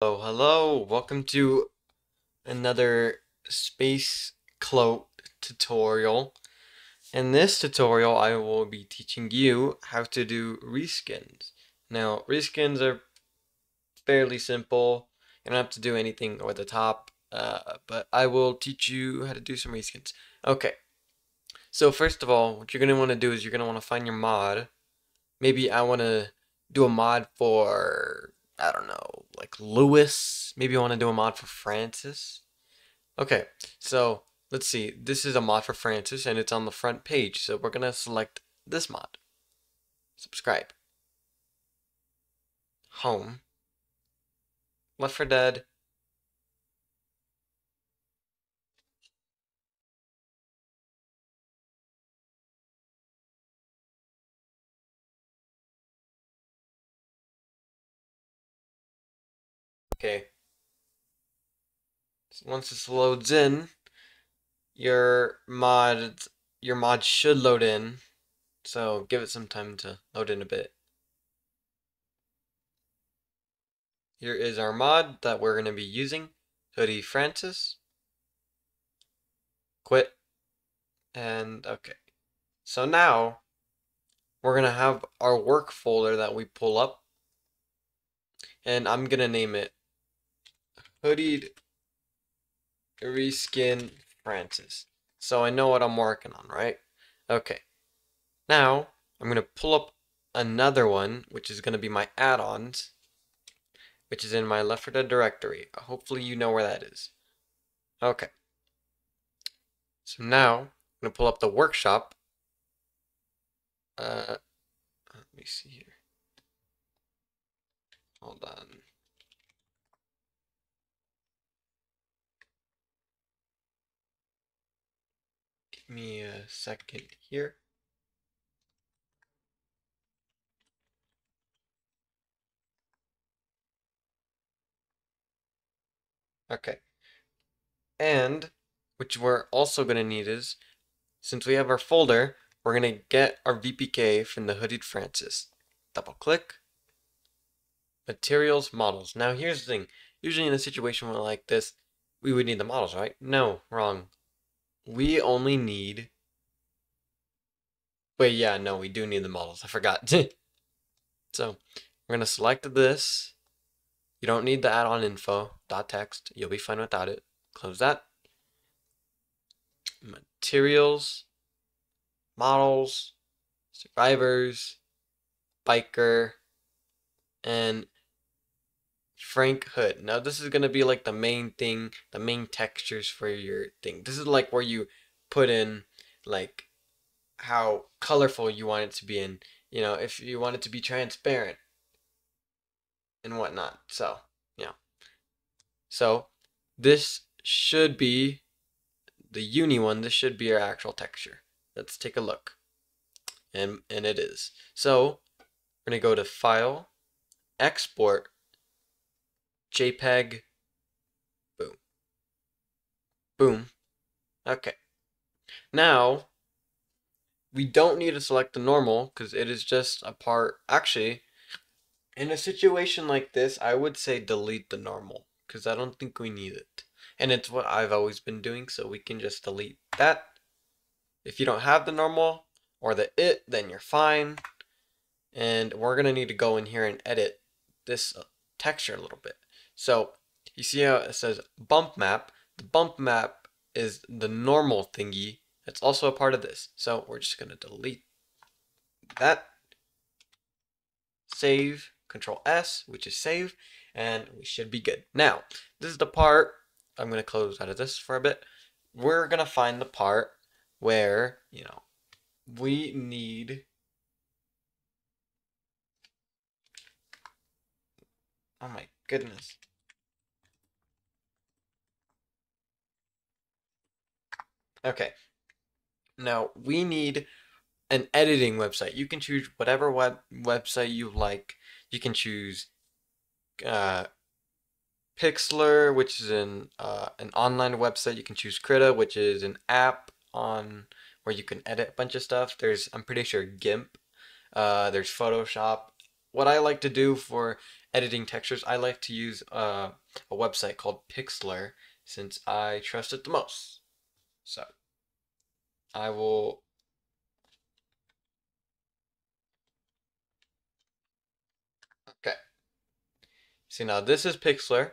Hello, welcome to another Space Cloak tutorial. In this tutorial, I will be teaching you how to do reskins. Now, reskins are fairly simple. You don't have to do anything over the top, but I will teach you how to do some reskins. Okay, so first of all, what you're going to want to do is you're going to want to find your mod. Maybe I want to do a mod for, I don't know, like Lewis. Maybe I want to do a mod for Francis. Okay, so let's see. This is a mod for Francis and it's on the front page. So we're going to select this mod. Subscribe. Home. Left 4 Dead. Okay. So once this loads in, your mod should load in. So give it some time to load in a bit. Here is our mod that we're going to be using. Hoodie Francis. Quit. And okay. So now we're going to have our work folder that we pull up. And I'm going to name it Hoodied Reskin Francis. So I know what I'm working on, right? Okay. Now I'm going to pull up another one, which is going to be my add-ons, which is in my Left 4 Dead directory. Hopefully you know where that is. Okay. So now I'm going to pull up the workshop. Let me see here. Hold on. Give me a second here. Okay. And which we're also going to need is, since we have our folder, we're going to get our VPK from the Hooded Francis. Double click. Materials, models. Now here's the thing. Usually in a situation like this, we would need the models, right? No, wrong. We only need... Wait, yeah, no, we do need the models. I forgot. So, we're going to select this. You don't need the add-on info, .text. You'll be fine without it. Close that. Materials, models, survivors, biker, and Frank Hood. Now this is going to be like the main thing, the main textures for your thing. This is like where you put in like how colorful you want it to be in, you know, if you want it to be transparent and whatnot. So, yeah. So this should be the uni one. This should be your actual texture. Let's take a look. And it is. So we're going to go to File, Export, JPEG, boom. Boom. Okay. Now, we don't need to select the normal because it is just a part. Actually, in a situation like this, I would say delete the normal because I don't think we need it. And it's what I've always been doing, so we can just delete that. If you don't have the normal or the it, then you're fine. And we're going to need to go in here and edit this texture a little bit. So you see how it says bump map? The bump map is the normal thingy. That's also a part of this. So we're just going to delete that. Save, Control S, which is save, and we should be good. Now, this is the part, I'm going to close out of this for a bit. We're going to find the part where, you know, we need... Oh my goodness. Okay. Now, we need an editing website. You can choose whatever website you like. You can choose Pixlr, which is an online website. You can choose Krita, which is an app on where you can edit a bunch of stuff. There's, I'm pretty sure, GIMP. There's Photoshop. What I like to do for editing textures, I like to use a website called Pixlr since I trust it the most. So I will. Okay. See, now this is Pixlr.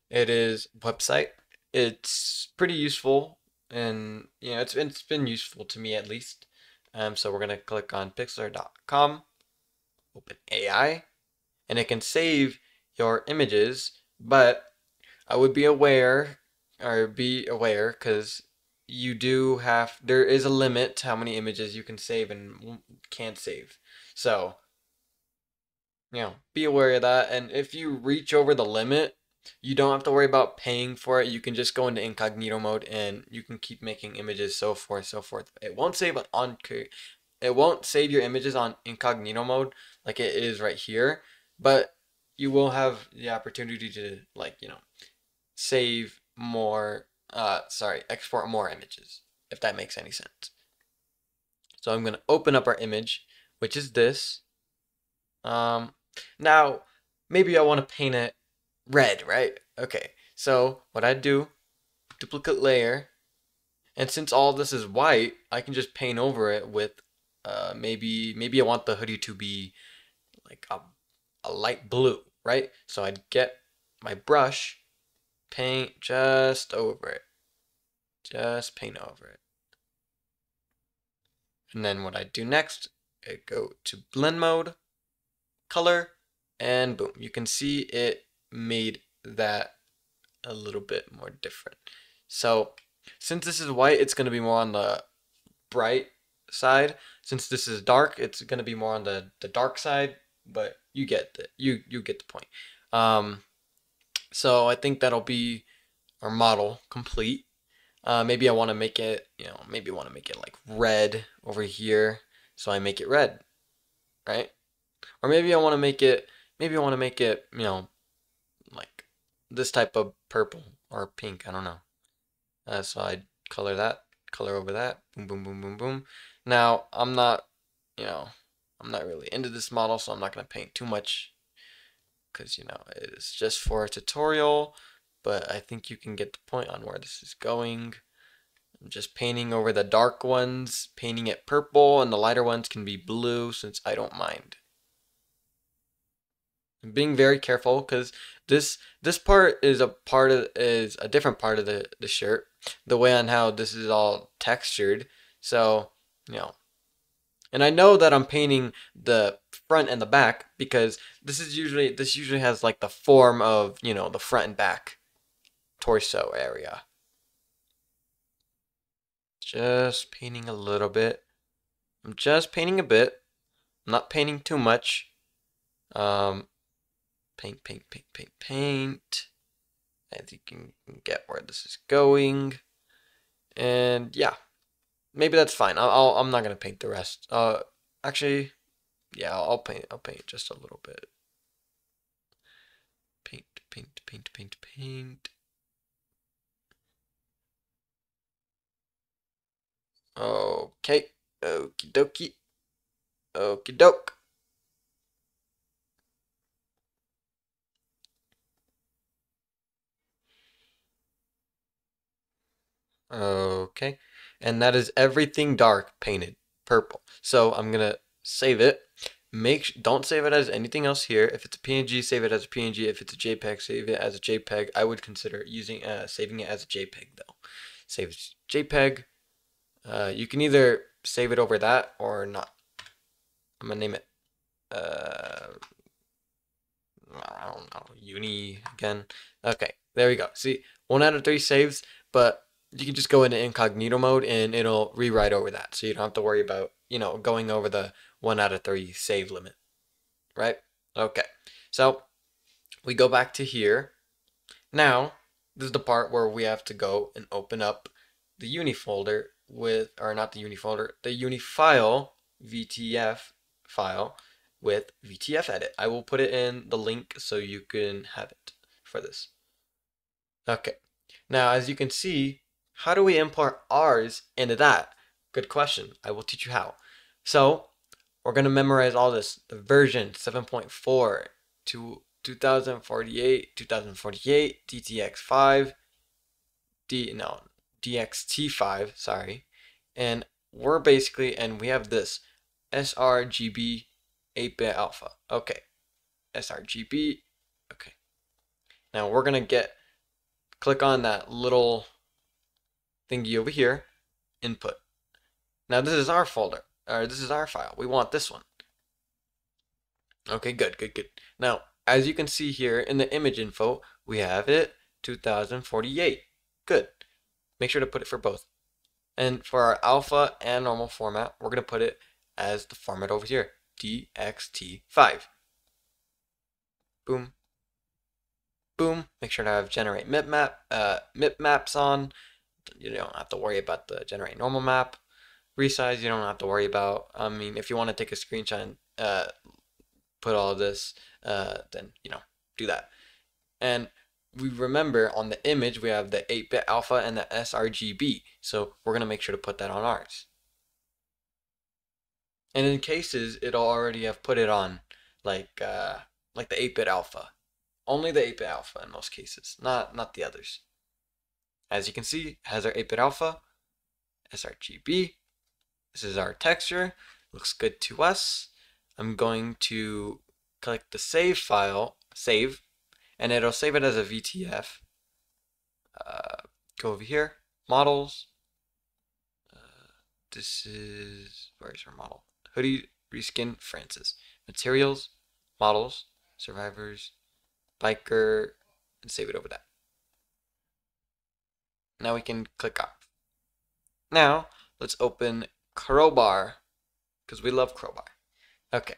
It is a website. It's pretty useful, and it's been useful to me at least. So we're gonna click on pixlr.com, open AI, and it can save your images, but I would be aware, because there is a limit to how many images you can save and can't save. So, be aware of that. And if you reach over the limit, you don't have to worry about paying for it. You can just go into incognito mode and you can keep making images, so forth, so forth. It won't save your images on incognito mode like it is right here, but you will have the opportunity to save more, export more images, if that makes any sense. So I'm going to open up our image, which is this. Now, maybe I want to paint it red, right? Okay, so what I do, duplicate layer, and since all this is white, I can just paint over it with, maybe I want the hoodie to be like a light blue, right? So I'd get my brush, paint just over it. Just paint over it. And then what I do next, I go to blend mode, color, and boom. You can see it made that a little bit more different. So since this is white, it's going to be more on the bright side. Since this is dark, it's going to be more on the dark side, but you get you get the point. So I think that'll be our model complete. Maybe I want to make it, maybe I want to make it like red over here, so I make it red, right? Or maybe I want to make it, like this type of purple or pink. I don't know. So I color over that, boom, boom, boom, boom, boom. Now I'm not really into this model, so I'm not gonna paint too much because it's just for a tutorial. But I think you can get the point on where this is going. I'm just painting over the dark ones, painting it purple, and the lighter ones can be blue since I don't mind. I'm being very careful because this part is a different part of the shirt. The way on how this is all textured. So, and I know that I'm painting the front and the back because this usually has like the form of, the front and back torso area. Just painting a little bit. I'm just painting a bit. I'm not painting too much. Paint. As you can get where this is going. And yeah, maybe that's fine. I'm not gonna paint the rest. Actually, yeah, I'll paint just a little bit. Paint. Okay. Okie dokie. Okie doke. Okay. And that is everything dark painted purple. So I'm gonna save it. Don't save it as anything else here. If it's a PNG, save it as a PNG. If it's a JPEG, save it as a JPEG. I would consider saving it as a JPEG though. Save it as JPEG. You can either save it over that or not. I'm gonna name it I don't know, uni again. Okay, there we go. See, 1 out of 3 saves, but you can just go into incognito mode and it'll rewrite over that. So you don't have to worry about, going over the 1 out of 3 save limit, right? Okay, so we go back to here. Now, this is the part where we have to go and open up the uni folder or not the uni folder, the uni file, VTF file with VTF edit. I will put it in the link so you can have it for this. Okay, now as you can see, how do we import ours into that? Good question. I will teach you how. So we're going to memorize all this, the version 7.4 to 2048, DTX5, DXT5, sorry. And we're basically, and we have this sRGB 8-bit alpha. Okay, sRGB. Okay. Now we're gonna click on that little thingy over here, input. Now this is our folder, or this is our file. We want this one. Okay, good. Now, as you can see here in the image info, we have it 2048. Good. Make sure to put it for both. And for our alpha and normal format, we're going to put it as the format over here, DXT5. Boom. Boom. Make sure to have generate mip maps on. You don't have to worry about the generate normal map. Resize, you don't have to worry about. I mean, if you want to take a screenshot and put all of this, then, do that. And we remember on the image, we have the 8-bit alpha and the sRGB. So we're going to make sure to put that on ours. And in cases, it'll already have put it on like the 8-bit alpha. Only the 8-bit alpha in most cases, not the others. As you can see, it has our 8-bit alpha, sRGB. This is our texture. Looks good to us. I'm going to click the save file, save, and it'll save it as a VTF. Go over here, models. This is, where's our model? Hoodie, reskin, Francis. Materials, models, survivors, biker, and save it over that. Now we can click off. Now, let's open Crowbar, because we love Crowbar. Okay.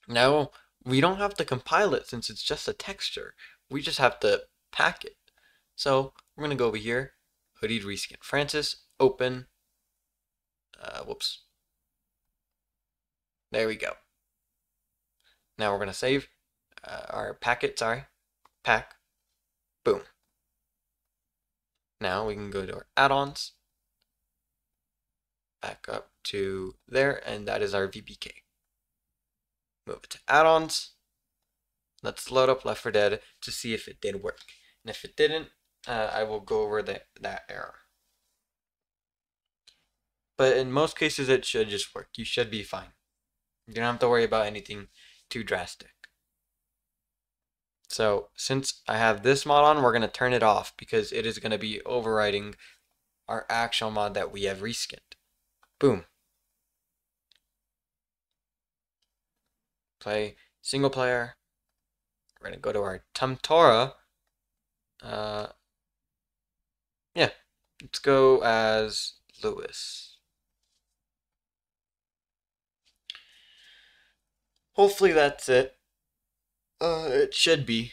Now, we don't have to compile it since it's just a texture. We just have to pack it. So, we're going to go over here, hoodied reskin Francis, open, whoops. There we go. Now we're going to save our packet, pack, boom. Now we can go to our add-ons, back up to there, and that is our VBK. Move it to add-ons. Let's load up Left 4 Dead to see if it did work. And if it didn't, I will go over that error. But in most cases, it should just work. You should be fine. You don't have to worry about anything too drastic. So since I have this mod on, we're going to turn it off because it is going to be overriding our actual mod that we have reskinned. Boom. Play single player. We're going to go to our Tumtora. Yeah, let's go as Lewis. Hopefully that's it. It should be.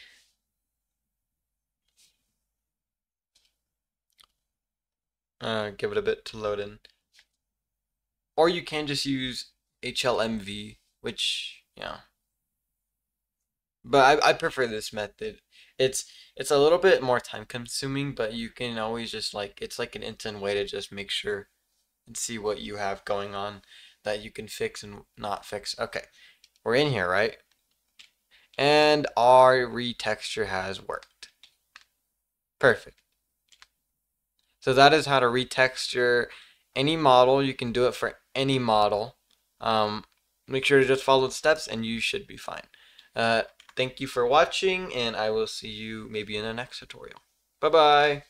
Give it a bit to load in. Or you can just use HLMV, which, but I prefer this method. It's a little bit more time consuming, but you can always just it's like an instant way to just make sure and see what you have going on that you can fix and not fix. Okay, we're in here, right? And our retexture has worked. Perfect. So that is how to retexture any model. You can do it for any model. Make sure to just follow the steps and you should be fine. Thank you for watching, and I will see you maybe in the next tutorial. Bye-bye.